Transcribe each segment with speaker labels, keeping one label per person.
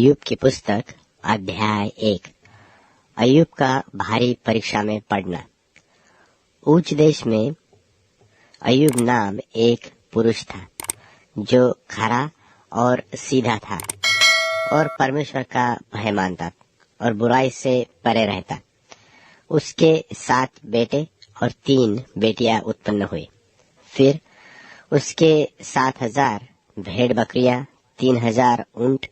Speaker 1: अय्यूब की पुस्तक अध्याय 1। अय्यूब का भारी परीक्षा में पड़ना। ऊच देश में अय्यूब नाम एक पुरुष था जो खरा और सीधा था और परमेश्वर का भय मानता और बुराई से परे रहता। उसके 7 बेटे और 3 बेटियां उत्पन्न हुई। फिर उसके 7,000 भेड़ बकरियां, 3,000 ऊंट,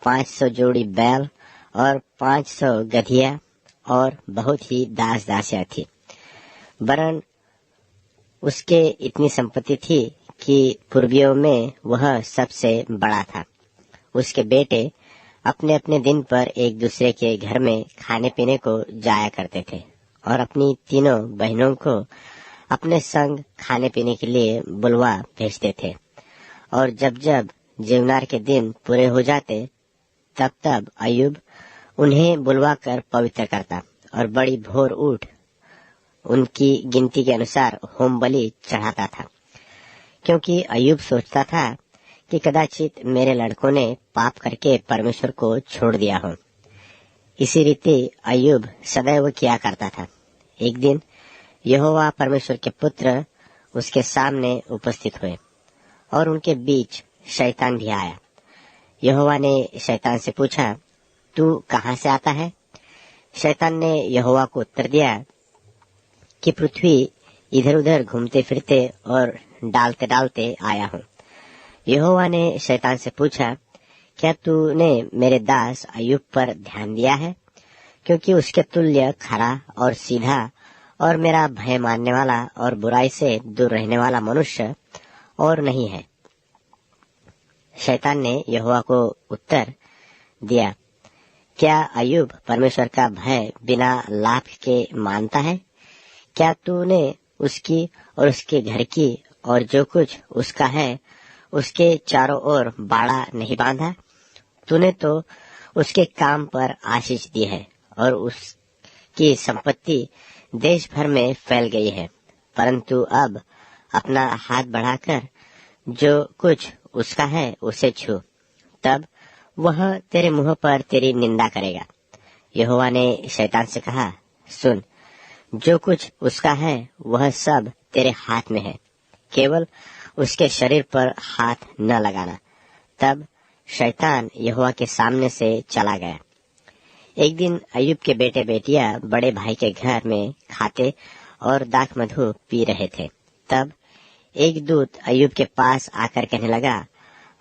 Speaker 1: 500 जोड़ी बैल और 500 गधिया और बहुत ही दास दासियां थी। वरन उसके इतनी संपत्ति थी कि पूर्वियों में वह सबसे बड़ा था। उसके बेटे अपने अपने दिन पर एक दूसरे के घर में खाने पीने को जाया करते थे और अपनी तीनों बहनों को अपने संग खाने पीने के लिए बुलवा भेजते थे। और जब जब जीवनार के दिन पूरे हो जाते तब तब अय्यूब उन्हें बुलवा कर पवित्र करता और बड़ी भोर उठ उनकी गिनती के अनुसार होम बलि चढ़ाता था, क्योंकि अय्यूब सोचता था कि कदाचित मेरे लड़कों ने पाप करके परमेश्वर को छोड़ दिया हो। इसी रीति अय्यूब सदैव किया करता था। एक दिन यहोवा परमेश्वर के पुत्र उसके सामने उपस्थित हुए और उनके बीच शैतान भी आया। यहोवा ने शैतान से पूछा, तू कहाँ से आता है? शैतान ने यहोवा को उत्तर दिया कि पृथ्वी इधर उधर घूमते फिरते और डालते डालते आया हूँ। यहोवा ने शैतान से पूछा, क्या तूने मेरे दास अय्यूब पर ध्यान दिया है? क्योंकि उसके तुल्य खरा और सीधा और मेरा भय मानने वाला और बुराई से दूर रहने वाला मनुष्य और नहीं है। शैतान ने यहोवा को उत्तर दिया, क्या अय्यूब परमेश्वर का भय बिना लाभ के मानता है? क्या तूने उसकी और उसके घर की और जो कुछ उसका है उसके चारों ओर बाड़ा नहीं बांधा? तूने तो उसके काम पर आशीष दी है और उसकी संपत्ति देश भर में फैल गई है। परंतु अब अपना हाथ बढ़ाकर जो कुछ उसका है उसे छू, तब वह तेरे मुंह पर तेरी निंदा करेगा। यहोवा ने शैतान से कहा, सुन, जो कुछ उसका है वह सब तेरे हाथ में है, केवल उसके शरीर पर हाथ न लगाना। तब शैतान यहोवा के सामने से चला गया। एक दिन अय्यूब के बेटे बेटियां बड़े भाई के घर में खाते और दाख मधु पी रहे थे। तब एक दूत अय्यूब के पास आकर कहने लगा,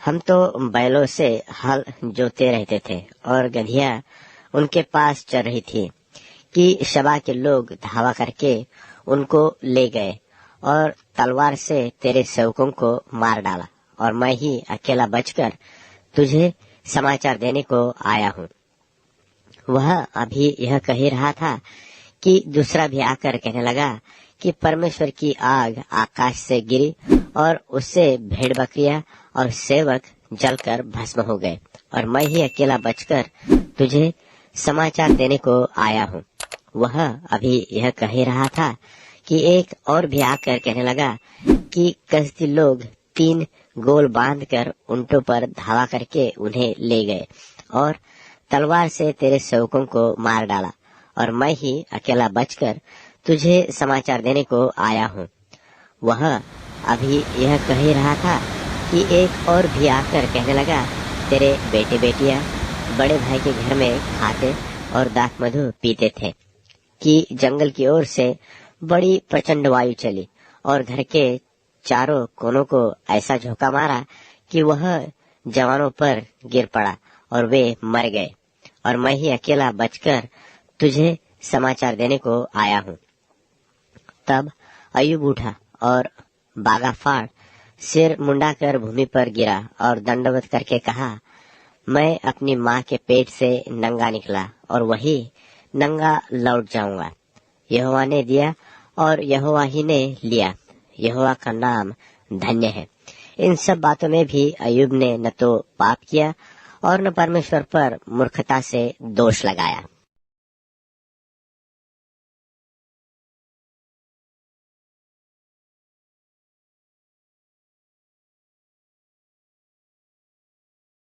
Speaker 1: हम तो बैलों से हल जोते रहते थे और गधिया उनके पास चल रही थी कि शबा के लोग धावा करके उनको ले गए और तलवार से तेरे सेवकों को मार डाला, और मैं ही अकेला बचकर तुझे समाचार देने को आया हूँ। वह अभी यह कह ही रहा था कि दूसरा भी आकर कहने लगा कि परमेश्वर की आग आकाश से गिरी और उससे भेड़ बकरियां और सेवक जलकर भस्म हो गए, और मैं ही अकेला बचकर तुझे समाचार देने को आया हूँ। वह अभी यह कह ही रहा था कि एक और भी आकर कहने लगा कि कसदी लोग 3 गोल बांधकर ऊंटों पर धावा करके उन्हें ले गए और तलवार से तेरे सेवकों को मार डाला, और मैं ही अकेला बचकर तुझे समाचार देने को आया हूँ। वह अभी यह कह ही रहा था कि एक और भी आकर कहने लगा, तेरे बेटे बेटियां बड़े भाई के घर में खाते और दाख मधु पीते थे कि जंगल की ओर से बड़ी प्रचंड वायु चली और घर के चारों कोनों को ऐसा झोंका मारा कि वह जवानों पर गिर पड़ा और वे मर गए, और मैं ही अकेला बचकर तुझे समाचार देने को आया हूँ। तब अय्यूब उठा और बागा फाड़ सिर मुंडाकर भूमि पर गिरा और दंडवत करके कहा, मैं अपनी माँ के पेट से नंगा निकला और वही नंगा लौट जाऊंगा। यहोवा ने दिया और यहोवा ही ने लिया, यहोवा का नाम धन्य है। इन सब बातों में भी अय्यूब ने न तो पाप किया और न परमेश्वर पर मूर्खता से दोष लगाया।